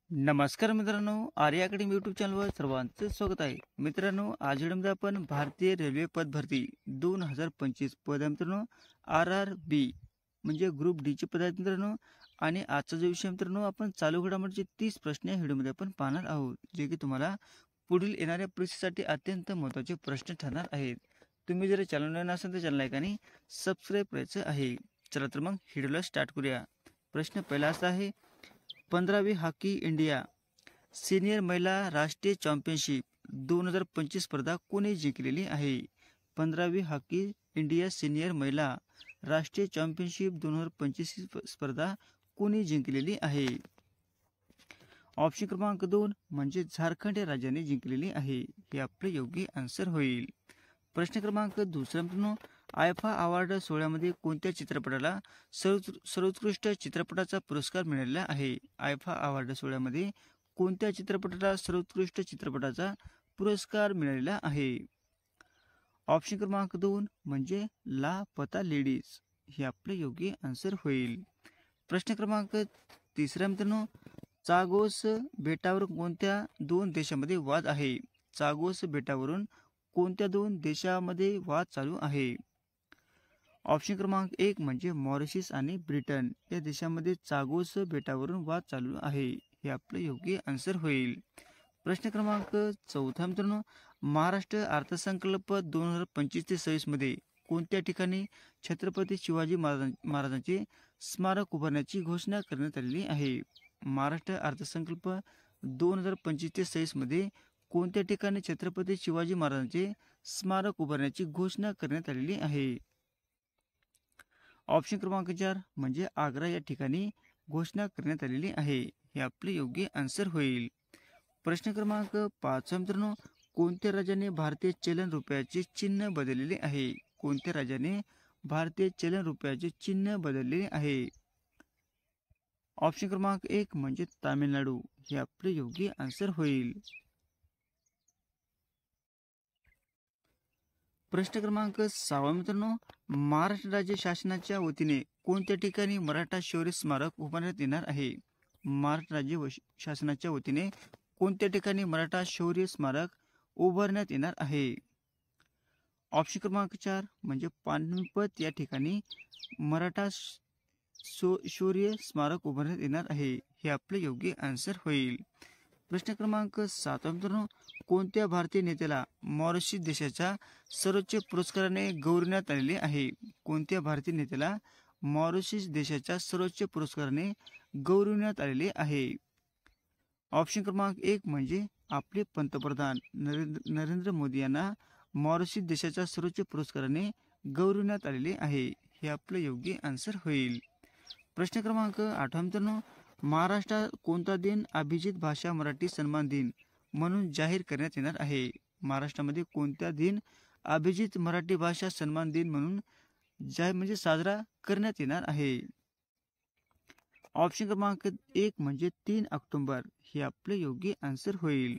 नमस्कार मित्रांनो, आर्य academy YouTube चॅनलवर सर्वांचे स्वागत आहे. मित्रांनो, आज व्हिडिओमध्ये आपण भारतीय रेल्वे पद भरती 2025 पद आहे मित्रांनो, RRB म्हणजे ग्रुप डी चे पद आहेत मित्रांनो. आणि आजचा जो विषय मित्रांनो, आपण चालू घडामोडीचे 30 प्रश्न या व्हिडिओमध्ये आपण पाहणार आहोत, जे की तुम्हाला पुढील येणाऱ्या परीक्षेसाठी अत्यंत महत्त्वाचे प्रश्न ठरणार आहेत. तुम्ही जर चॅनल नवीन असाल तर चॅनल लाईक आणि सबस्क्राईब करायचं आहे. चला तर मग व्हिडिओला स्टार्ट करूया. प्रश्न पहिला असा आहे, 15वी हॉकी इंडिया सीनियर महिला राष्ट्रीय चॅम्पियनशिप 2025 स्पर्धा कोणी जिंकलेली आहे? 15वी हॉकी इंडिया सीनियर महिला राष्ट्रीय चॅम्पियनशिप 2025 स्पर्धा कोणी जिंकलेली आहे? ऑप्शन क्रमांक 2 म्हणजे झारखंड या राज्याने जिंकलेली आहे. हे आपले योग्य आन्सर होईल. प्रश्न क्रमांक दुसरा मित्रांनो, आयफा अवॉर्ड सोहळ्यामध्ये कोणत्या चित्रपटाला सर्वोत्कृष्ट चित्रपटाचा पुरस्कार मिळालेला आहे? आयफा अवॉर्ड सोहळ्यामध्ये कोणत्या चित्रपटाला सर्वोत्कृष्ट चित्रपटाचा पुरस्कार मिळालेला आहे? ऑप्शन क्रमांक 2 म्हणजे ला पता लेडीज. हे आपले योग्य आन्सर होईल. प्रश्न क्रमांक तिसरा मित्रांनो, चागोस बेटावर कोणत्या दोन देशांमध्ये वाद आहे? चागोस बेटावरून कोणत्या दोन देशांमध्ये वाद चालू आहे? ऑप्शन क्रमांक 1 म्हणजे मॉरिशस आणि ब्रिटन या देशांमध्ये चागोस बेटावरून वाद चालू आहे. हे आपले योग्य आन्सर होईल. प्रश्न क्रमांक चौथा मित्रांनो, महाराष्ट्र अर्थसंकल्प 2025 ते 26 मध्ये कोणत्या ठिकाणी छत्रपती शिवाजी महाराजांचे स्मारक उभारण्याची घोषणा करण्यात आलेली आहे? महाराष्ट्र अर्थसंकल्प 2025 ते 26 मध्ये कोणत्या ठिकाणी छत्रपती शिवाजी महाराजांचे स्मारक उभारण्याची घोषणा करण्यात आलेली आहे? ऑप्शन क्रमांक 4 म्हणजे आग्रा या ठिकाणी घोषणा करण्यात आलेली आहे. हे आपले योग्य आन्सर होईल. प्रश्न क्रमांक 5 मित्रांनो, कोणत्या राज्याने भारतीय चलन रुपयाचे चिन्ह बदललेले आहे? कोणत्या राज्याने भारतीय चलन रुपयाचे चिन्ह बदललेले आहे? ऑप्शन क्रमांक 1 म्हणजे तामिळनाडू. हे आपले योग्य आन्सर होईल. प्रश्न क्रमांक 6 मित्रांनो, महाराष्ट्र राज्य शासनाच्या वतीने कोणत्या ठिकाणी मराठा शौर्य स्मारक उभारण्यात येणार आहे? महाराष्ट्र राज्य शासनाच्या वतीने कोणत्या ठिकाणी मराठा शौर्य स्मारक उभारण्यात येणार आहे? ऑप्शन क्रमांक 4 म्हणजे पानिपत या ठिकाणी मराठा शौर्य स्मारक उभारण्यात येणार आहे. हे आपले योग्य आन्सर होईल. प्रश्न क्रमांक 7 मित्रांनो, कोणत्या भारतीय नेत्याला मॉरिशस देशाच्या सर्वोच्च पुरस्काराने गौरवण्यात आलेले आहे? कोणत्या भारतीय नेत्याला मॉरिशस देशाच्या सर्वोच्च पुरस्काराने गौरवण्यात आलेले आहे? ऑप्शन क्रमांक 1 म्हणजे आपले पंतप्रधान नरेंद्र मोदी यांना मॉरिशस देशाच्या सर्वोच्च पुरस्काराने गौरवण्यात आलेले आहे. हे आपलं योग्य आन्सर होईल. प्रश्न क्रमांक 8 मित्रांनो, महाराष्ट्रात कोणता दिन अभिजित भाषा मराठी सन्मान दिन म्हणून जाहीर करण्यात येणार आहे? महाराष्ट्रामध्ये कोणत्या दिन अभिजित मराठी भाषा सन्मान दिन म्हणून साजरा करण्यात येणार आहे? ऑप्शन क्रमांक 1 म्हणजे 3 ऑक्टोबर. हे आपले योग्य आन्सर होईल.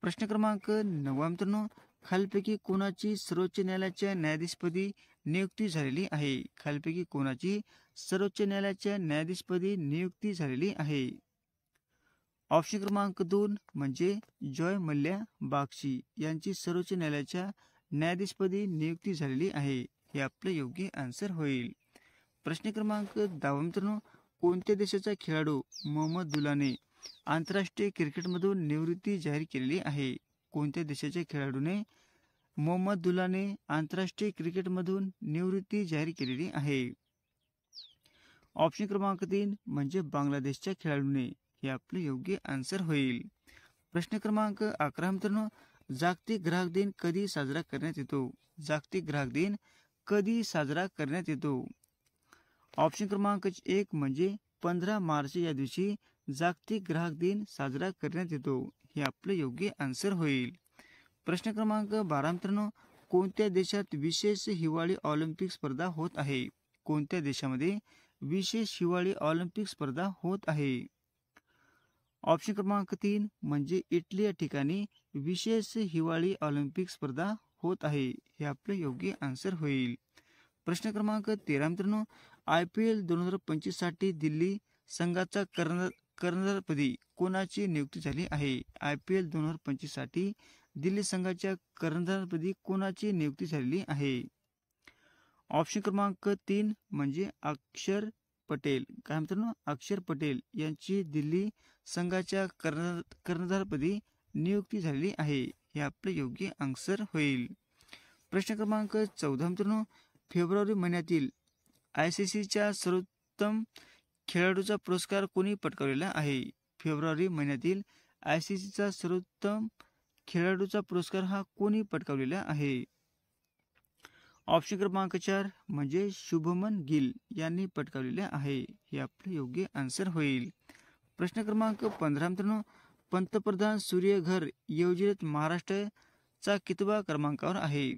प्रश्न क्रमांक 9 मित्रांनो, खालीलपैकी कोणाची सर्वोच्च न्यायालयाच्या न्यायाधीशपदी नियुक्ती झालेली आहे? खालीलपैकी कोणाची सर्वोच्च न्यायालयाच्या न्यायाधीशपदी नियुक्ती झालेली आहे? ऑप्शन क्रमांक 2 म्हणजे जॉय मल्ल्या बागची यांची सर्वोच्च न्यायालयाच्या न्यायाधीशपदी नियुक्ती झालेली आहे. हे आपले योग्य आन्सर होईल. प्रश्न क्रमांक 10 मित्रांनो, कोणत्या देशाचा खेळाडू मोहम्मदुल्लाने आंतरराष्ट्रीय क्रिकेटमधून निवृत्ती जाहीर केलेली आहे? कोणत्या देशाच्या खेळाडूने मोहम्मदुल्लाने आंतरराष्ट्रीय क्रिकेटमधून निवृत्ती जाहीर केलेली आहे? ऑप्शन क्रमांक 3 म्हणजे बांगलादेशच्या खेळाडूने. हे आपले योग्य आन्सर होईल. प्रश्न क्रमांक 11 मित्रांनो, जागतिक ग्राहक दिन कधी साजरा करण्यात येतो? जागतिक ग्राहक दिन कधी साजरा करण्यात येतो? ऑप्शन क्रमांक 1 म्हणजे 15 मार्च या दिवशी जागतिक ग्राहक दिन साजरा करण्यात येतो. हे आपले योग्य आन्सर होईल. प्रश्न क्रमांक 12 मित्रांनो, कोणत्या देशात विशेष हिवाळी ऑलिम्पिक स्पर्धा होत आहे? कोणत्या देशामध्ये विशेष हिवाळी ऑलिम्पिक स्पर्धा होत आहे? ऑप्शन क्रमांक 3 म्हणजे इटली या ठिकाणी विशेष हिवाळी ऑलिम्पिक स्पर्धा होत आहे. हे आपले योग्य आन्सर होईल. प्रश्न क्रमांक 13 मित्रांनो, IPL 2025 साठी दिल्ली संघाचा कर्णधारपदी कोणाची नियुक्ती झाली आहे? IPL 2025 साठी दिल्ली संघाच्या कर्णधारपदी कोणाची नियुक्ती झालेली आहे? ऑप्शन क्रमांक 3 म्हणजे अक्षर पटेल. काय मित्रांनो, अक्षर पटेल यांची दिल्ली संघाच्या कर्णधारपदी नियुक्ती झालेली आहे. हे आपले योग्य आन्सर होईल. प्रश्न क्रमांक 14 मित्रांनो, फेब्रुवारी महिन्यातील ICCच्या सर्वोत्तम खेळाडूचा पुरस्कार कोणी पटकावलेला आहे? फेब्रुवारी महिन्यातील ICCचा सर्वोत्तम खेळाडूचा पुरस्कार हा कोणी पटकावलेला आहे? ऑप्शन क्रमांक 4 म्हणजे शुभमन गिल यांनी पटकावलेले आहे. हे आपले योग्य आन्सर होईल. प्रश्न क्रमांक 15 मित्रांनो, पंतप्रधान सूर्यघर योजनेत महाराष्ट्राचा कितवा क्रमांकावर आहे?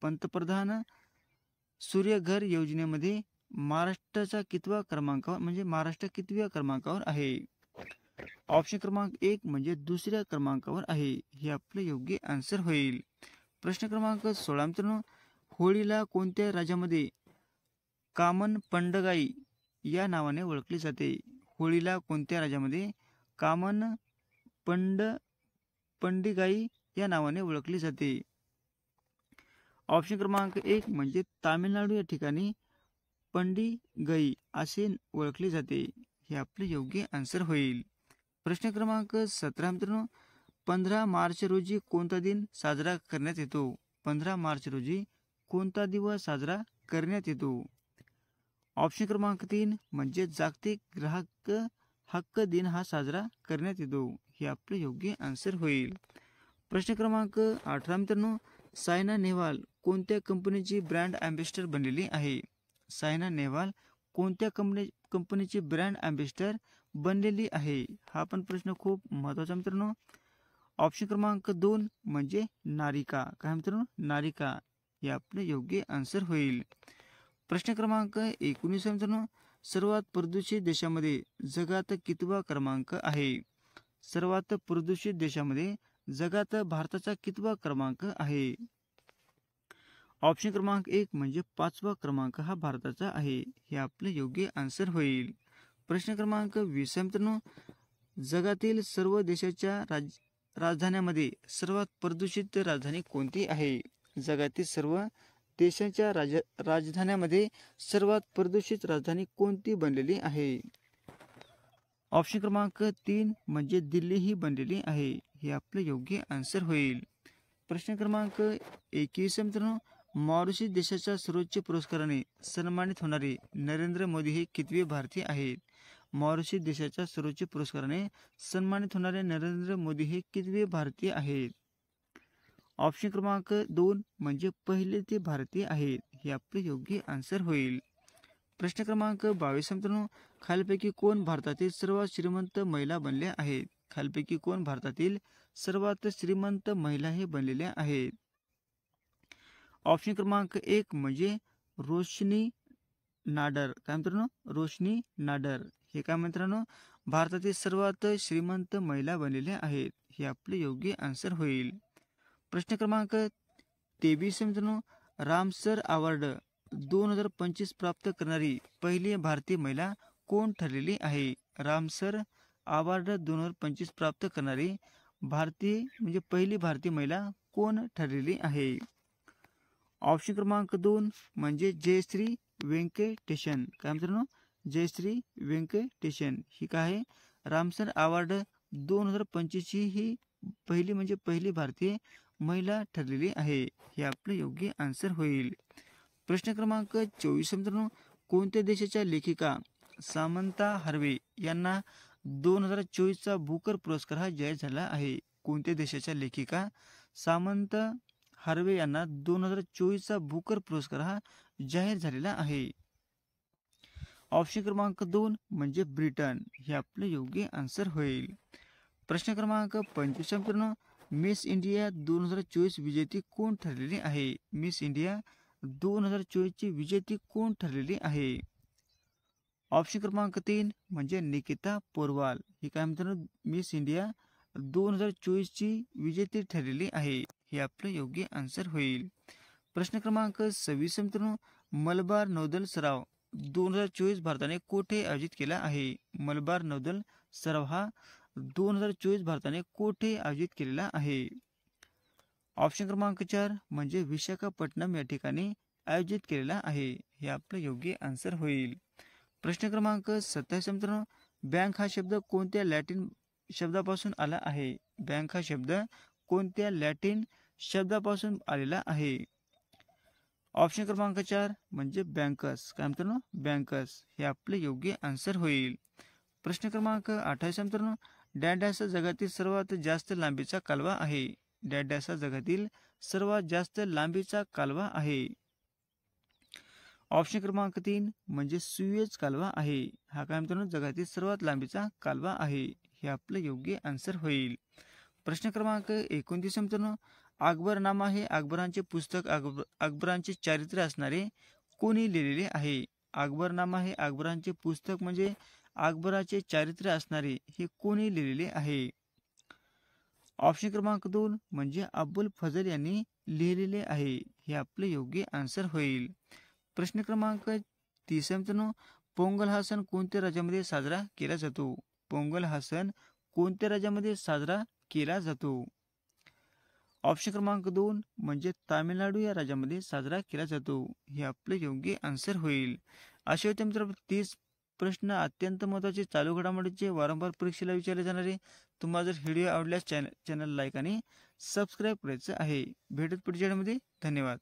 पंतप्रधान सूर्यघर योजनेमध्ये महाराष्ट्राचा कितवा क्रमांकावर म्हणजे महाराष्ट्र कितव्या क्रमांकावर आहे? ऑप्शन क्रमांक 1 म्हणजे दुसऱ्या क्रमांकावर आहे. हे आपले योग्य आन्सर होईल. प्रश्न क्रमांक 16 मित्रांनो, होळीला कोणत्या राज्यामध्ये कामन पंडगाई या नावाने ओळखले जाते? होळीला कोणत्या राज्यामध्ये कामन पंडिगाई या नावाने ओळखले जाते? ऑप्शन क्रमांक 1 म्हणजे तामिळनाडू या ठिकाणी पंडिगई असे ओळखले जाते. हे आपले योग्य आन्सर होईल. प्रश्न क्रमांक 17 मित्रांनो, 15 मार्च रोजी कोणता दिन साजरा करण्यात येतो? 15 मार्च रोजी कोणता दिवस साजरा करण्यात येतो? ऑप्शन क्रमांक 3 म्हणजे जागतिक ग्राहक हक्क दिन हा साजरा करण्यात येतो. हे आपले योग्य आन्सर होईल. प्रश्न क्रमांक 18 मित्रांनो, सायना नेहवाल कोणत्या कंपनीची ब्रँड अँबॅसेडर बनलेली आहे? सायना नेहवाल कोणत्या कंपनीची ब्रँड अँबॅसेडर बनलेली आहे? हा पण प्रश्न खूप महत्त्वाचा मित्रांनो. ऑप्शन क्रमांक 2 म्हणजे नारिका. काय मित्रांनो, नारिका. हे आपले योग्य आन्सर होईल. प्रश्न क्रमांक 19 मित्रांनो, सर्वात प्रदूषित देशामध्ये जगात कितवा क्रमांक आहे? सर्वात प्रदूषित देशामध्ये जगात भारताचा कितवा क्रमांक आहे? ऑप्शन क्रमांक 1 म्हणजे 5वा क्रमांक हा भारताचा आहे. हे आपले योग्य आन्सर होईल. प्रश्न क्रमांक 20 मित्रांनो, जगातील सर्व देशाच्या राजधान्यांमध्ये सर्वात प्रदूषित राजधानी कोणती आहे? जगातील सर्व देशांच्या राजधान्यांमध्ये सर्वात प्रदूषित राजधानी कोणती बनलेली आहे? ऑप्शन क्रमांक 3 म्हणजे दिल्ली ही बनलेली आहे. हे आपले योग्य आन्सर होईल. प्रश्न क्रमांक 21 मित्रांनो, मॉरिशस देशाच्या सर्वोच्च पुरस्काराने सन्मानित होणारे नरेंद्र मोदी हे कितवे भारतीय आहेत? मॉरिशस देशाच्या सर्वोच्च पुरस्काराने सन्मानित होणारे नरेंद्र मोदी हे कितवे भारतीय आहेत? ऑप्शन क्रमांक 2 म्हणजे पहिले ते भारतीय आहेत. हे आपले योग्य आन्सर होईल. प्रश्न क्रमांक 22 मित्रांनो, खालीलपैकी कोण भारतातील सर्वात श्रीमंत महिला बनल्या आहेत? खालीलपैकी कोण भारतातील सर्वात श्रीमंत महिला हे बनलेल्या आहेत? ऑप्शन क्रमांक 1 म्हणजे रोशनी नाडर. काय मित्रांनो, रोशनी नाडर. हे काय मित्रांनो, भारतातील सर्वात श्रीमंत महिला बनलेल्या आहेत. हे आपले योग्य आन्सर होईल. प्रश्न क्रमांक 23 मित्रांनो, रामसर अवॉर्ड 2025 प्राप्त करणारी पहिली भारतीय महिला कोण ठरलेली आहे? रामसर अवॉर्ड 2025 प्राप्त करणारी पहिली भारतीय महिला कोण ठरलेली आहे? ऑप्शन क्रमांक 2 म्हणजे जयश्री व्यंकटेशन. काय मित्रांनो, जयश्री व्यंकटेशन ही काय आहे? रामसर अवॉर्ड 2025 ही पहिली भारतीय महिला ठरलेली आहे. हे आपले योग्य आन्सर होईल. प्रश्न क्रमांक 24 मित्रांनो, कोणत्या देशाच्या लेखिका सामंता हार्वे यांना 2024चा बुकर पुरस्कार हा जाहीर झाला आहे? कोणत्या देशाच्या लेखिका सामंता हार्वे यांना 2024चा बुकर पुरस्कार हा जाहीर झालेला आहे? ऑप्शन क्रमांक 2 म्हणजे ब्रिटन. हे आपले योग्य आन्सर होईल. प्रश्न क्रमांक 25 मित्रांनो, मिस इंडिया 2024 विजेती कोण ठरलेली आहे? मिस इंडिया 2024 ची विजेती कोण ठरलेली आहे? ऑप्शन क्रमांक 3 म्हणजे निकिता पोरवाल. ही काय मित्रांनो, मिस इंडिया 2024 ची विजेती ठरलेली आहे. हे आपलं योग्य आन्सर होईल. प्रश्न क्रमांक 26 मित्रांनो, मलबार नौदल सराव 2024 भारताने कुठे आयोजित केला आहे? मलबार नौदल सराव हा 2024 भारताने कुठे आयोजित केलेला आहे? ऑप्शन क्रमांक 4 म्हणजे विशाखापट्टणम या ठिकाणी आयोजित केलेला आहे. हे आपलं योग्य आन्सर होईल. प्रश्न क्रमांक 27 मित्रांनो, बँक हा शब्द कोणत्या लॅटिन शब्दापासून आला आहे? बँक हा शब्द कोणत्या लॅटिन शब्दापासून आलेला आहे? ऑप्शन क्रमांक 4 म्हणजे बँकर्स. काय मित्रांनो? बँकर्स हे आपले योग्य आन्सर होईल. प्रश्न क्रमांक 28 मित्रांनो, डॅश जगातील सर्वात जास्त लांबीचा कालवा आहे? डॅश जगातील सर्वात जास्त लांबीचा कालवा आहे? ऑप्शन क्रमांक 3 म्हणजे सुएझ कालवा आहे. हा काय मित्रांनो जगातील सर्वात लांबीचा कालवा आहे. हे आपलं योग्य आन्सर होईल. प्रश्न क्रमांक 29 मित्रांनो, अकबरनामा हे अकबरांचे पुस्तक अकबरांचे चारित्र्य असणारे कोणी लिहिलेले आहे? अकबरनामा हे अकबरांचे पुस्तक म्हणजे अकबराचे चारित्र्य असणारे हे कोणी लिहिलेले आहे? ऑप्शन क्रमांक 2 म्हणजे अब्बुल फजल यांनी लिहिलेले आहे. हे आपले योग्य आन्सर होईल. प्रश्न क्रमांक 30 मित्रांनो, पोंगल हा सण कोणत्या राज्यामध्ये साजरा केला जातो? पोंगल हा सण कोणत्या राज्यामध्ये साजरा केला जातो? ऑप्शन क्रमांक 2 म्हणजे तामिळनाडू या राज्यामध्ये साजरा केला जातो. हे आपले योग्य आन्सर होईल. असे होते मित्र 30 प्रश्न अत्यंत महत्त्वाचे चालू घडामोडीचे वारंवार परीक्षेला विचारले जाणारे. तुम्हाला जर व्हिडिओ आवडल्यास चॅनल लाईक आणि सबस्क्राईब करायचं आहे. भेटत पुढच्या व्हिडिओमध्ये. धन्यवाद.